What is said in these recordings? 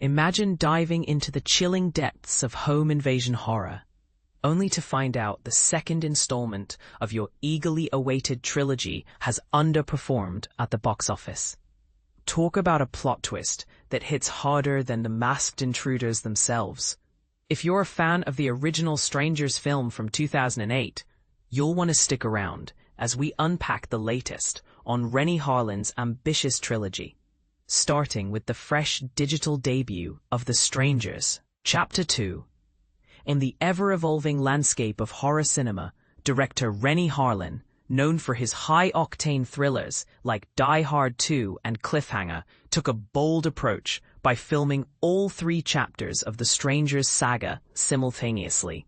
Imagine diving into the chilling depths of home invasion horror, only to find out the second installment of your eagerly awaited trilogy has underperformed at the box office. Talk about a plot twist that hits harder than the masked intruders themselves. If you're a fan of the original Strangers film from 2008, you'll want to stick around as we unpack the latest on Renny Harlin's ambitious trilogy, starting with the fresh digital debut of The Strangers, Chapter 2. In the ever-evolving landscape of horror cinema, director Renny Harlin, known for his high-octane thrillers like Die Hard 2 and Cliffhanger, took a bold approach by filming all 3 chapters of the Strangers saga simultaneously.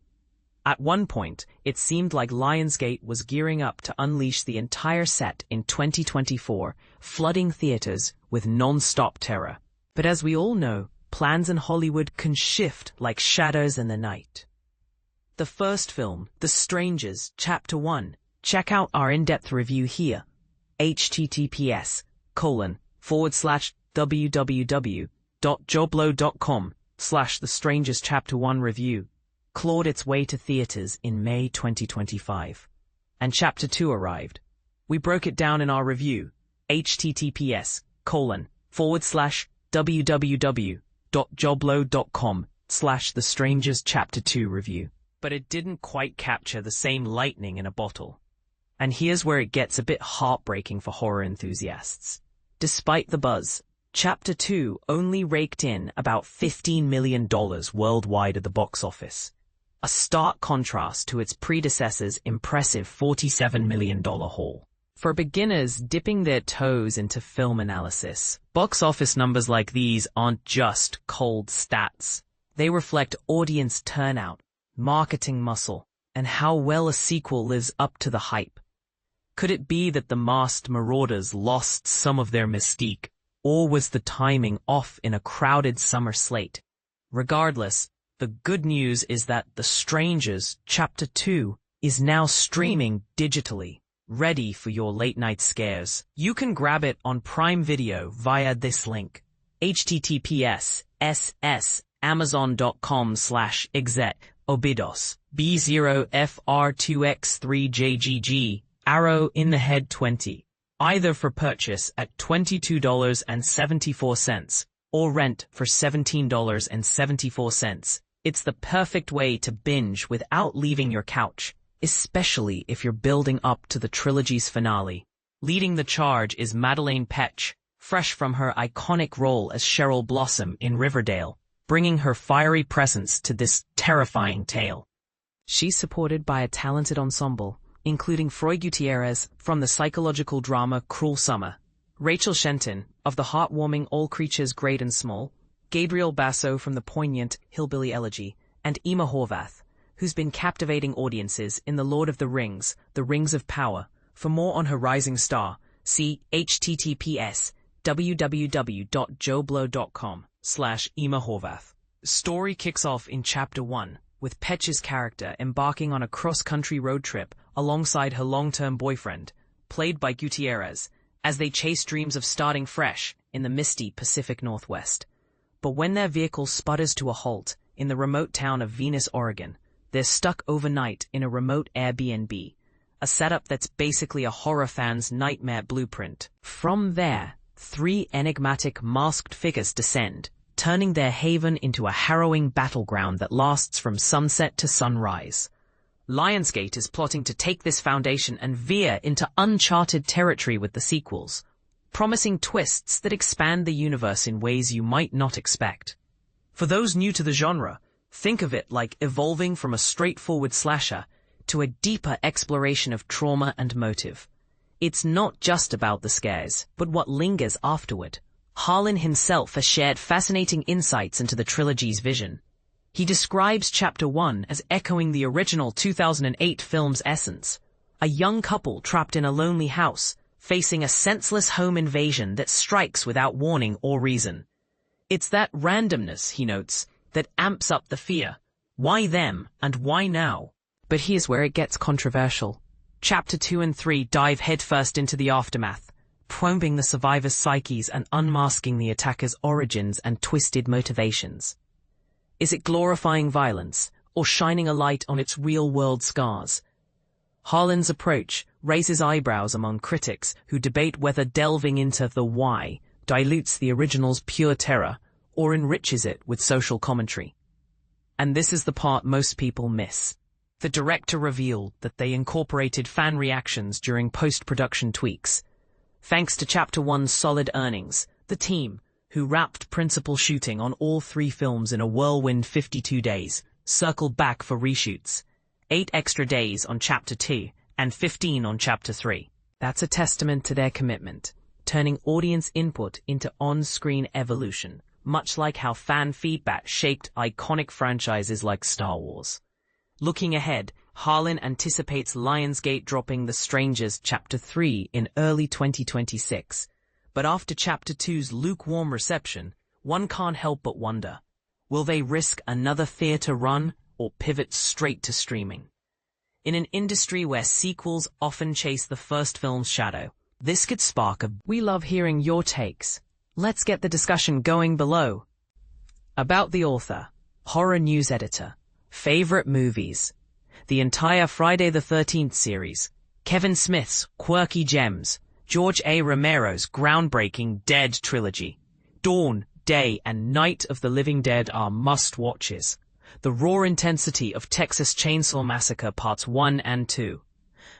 At one point, it seemed like Lionsgate was gearing up to unleash the entire set in 2024, flooding theaters with non-stop terror. But as we all know, plans in Hollywood can shift like shadows in the night. The first film, The Strangers, Chapter 1. Check out our in-depth review here. https://www.joblo.com/The Strangers Chapter 1 review clawed its way to theaters in May 2025. And Chapter 2 arrived. We broke it down in our review. https://www.joblo.com/The Strangers Chapter 2 review. But it didn't quite capture the same lightning in a bottle. And here's where it gets a bit heartbreaking for horror enthusiasts. Despite the buzz, Chapter 2 only raked in about $15 million worldwide at the box office, a stark contrast to its predecessor's impressive $47 million haul. For beginners dipping their toes into film analysis, box office numbers like these aren't just cold stats. They reflect audience turnout, marketing muscle, and how well a sequel lives up to the hype. Could it be that the masked marauders lost some of their mystique, or was the timing off in a crowded summer slate? Regardless, the good news is that The Strangers Chapter 2 is now streaming digitally, ready for your late-night scares. You can grab it on Prime Video via this link, https://amazon.com/exet B0FR2X3JGG arrow in the head 20, either for purchase at $22.74 or rent for $17.74. It's the perfect way to binge without leaving your couch, especially if you're building up to the trilogy's finale. Leading the charge is Madelaine Petsch, fresh from her iconic role as Cheryl Blossom in Riverdale, bringing her fiery presence to this terrifying tale. She's supported by a talented ensemble, including Froy Gutierrez from the psychological drama Cruel Summer, Rachel Shenton of the heartwarming All Creatures Great and Small, Gabriel Basso from the poignant Hillbilly Elegy, and Ema Horvath, who's been captivating audiences in The Lord of the Rings, The Rings of Power. For more on her rising star, see https://www.joblo.com/Ema Horvath. The story kicks off in Chapter 1, with Petsch's character embarking on a cross-country road trip alongside her long-term boyfriend, played by Gutierrez, as they chase dreams of starting fresh in the misty Pacific Northwest. But when their vehicle sputters to a halt in the remote town of Venus, Oregon, they're stuck overnight in a remote Airbnb, a setup that's basically a horror fan's nightmare blueprint. From there, 3 enigmatic masked figures descend, turning their haven into a harrowing battleground that lasts from sunset to sunrise. Lionsgate is plotting to take this foundation and veer into uncharted territory with the sequels, promising twists that expand the universe in ways you might not expect. For those new to the genre, think of it like evolving from a straightforward slasher to a deeper exploration of trauma and motive. It's not just about the scares, but what lingers afterward. Harlin himself has shared fascinating insights into the trilogy's vision. He describes Chapter 1 as echoing the original 2008 film's essence, a young couple trapped in a lonely house, facing a senseless home invasion that strikes without warning or reason. It's that randomness, he notes, that amps up the fear. Why them, and why now? But here's where it gets controversial. Chapter 2 and 3 dive headfirst into the aftermath, probing the survivors' psyches and unmasking the attackers' origins and twisted motivations. Is it glorifying violence, or shining a light on its real-world scars? Harlin's approach raises eyebrows among critics who debate whether delving into the why dilutes the original's pure terror or enriches it with social commentary. And this is the part most people miss. The director revealed that they incorporated fan reactions during post-production tweaks. Thanks to Chapter 1's solid earnings, the team, who wrapped principal shooting on all 3 films in a whirlwind 52 days, circled back for reshoots. 8 extra days on Chapter 2 and 15 on Chapter 3. That's a testament to their commitment, turning audience input into on-screen evolution, much like how fan feedback shaped iconic franchises like Star Wars. Looking ahead, Harlin anticipates Lionsgate dropping The Strangers Chapter 3 in early 2026. But after Chapter 2's lukewarm reception, one can't help but wonder, will they risk another theater run or pivot straight to streaming? In an industry where sequels often chase the first film's shadow, this could spark a... We love hearing your takes. Let's get the discussion going below. About the author, horror news editor, favorite movies, the entire Friday the 13th series, Kevin Smith's quirky gems, George A. Romero's groundbreaking Dead trilogy, Dawn, Day, and Night of the Living Dead are must-watches. The raw intensity of Texas Chainsaw Massacre Parts 1 and 2,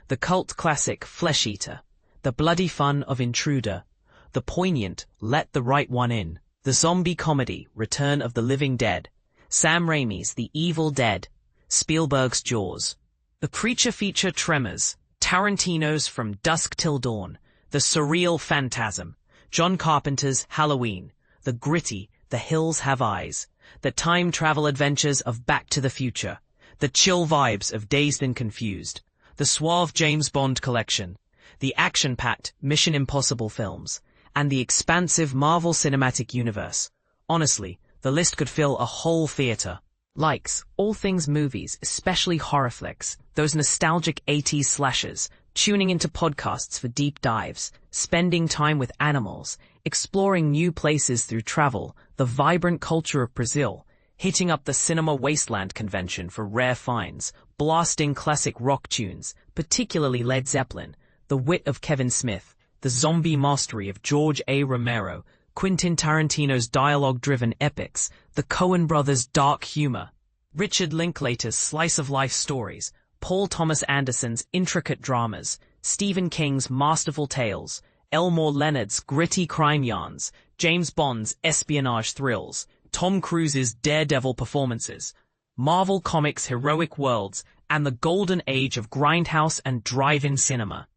the cult classic Flesh Eater, the bloody fun of Intruder, the poignant Let the Right One In, the zombie comedy Return of the Living Dead, Sam Raimi's The Evil Dead, Spielberg's Jaws, the creature feature Tremors, Tarantino's From Dusk Till Dawn, the surreal Phantasm, John Carpenter's Halloween, the gritty The Hills Have Eyes, the time travel adventures of Back to the Future, the chill vibes of Dazed and Confused, the suave James Bond collection, the action-packed Mission Impossible films, and the expansive Marvel Cinematic Universe. Honestly, the list could fill a whole theater. Likes all things movies, especially horror flicks, those nostalgic 80s slashers, tuning into podcasts for deep dives, spending time with animals, exploring new places through travel, the vibrant culture of Brazil, hitting up the Cinema Wasteland convention for rare finds, blasting classic rock tunes, particularly Led Zeppelin, the wit of Kevin Smith, the zombie mastery of George A. Romero, Quentin Tarantino's dialogue-driven epics, the Coen brothers' dark humor, Richard Linklater's slice-of-life stories, Paul Thomas Anderson's intricate dramas, Stephen King's masterful tales, Elmore Leonard's gritty crime yarns, James Bond's espionage thrills, Tom Cruise's daredevil performances, Marvel Comics' heroic worlds, and the golden age of grindhouse and drive-in cinema.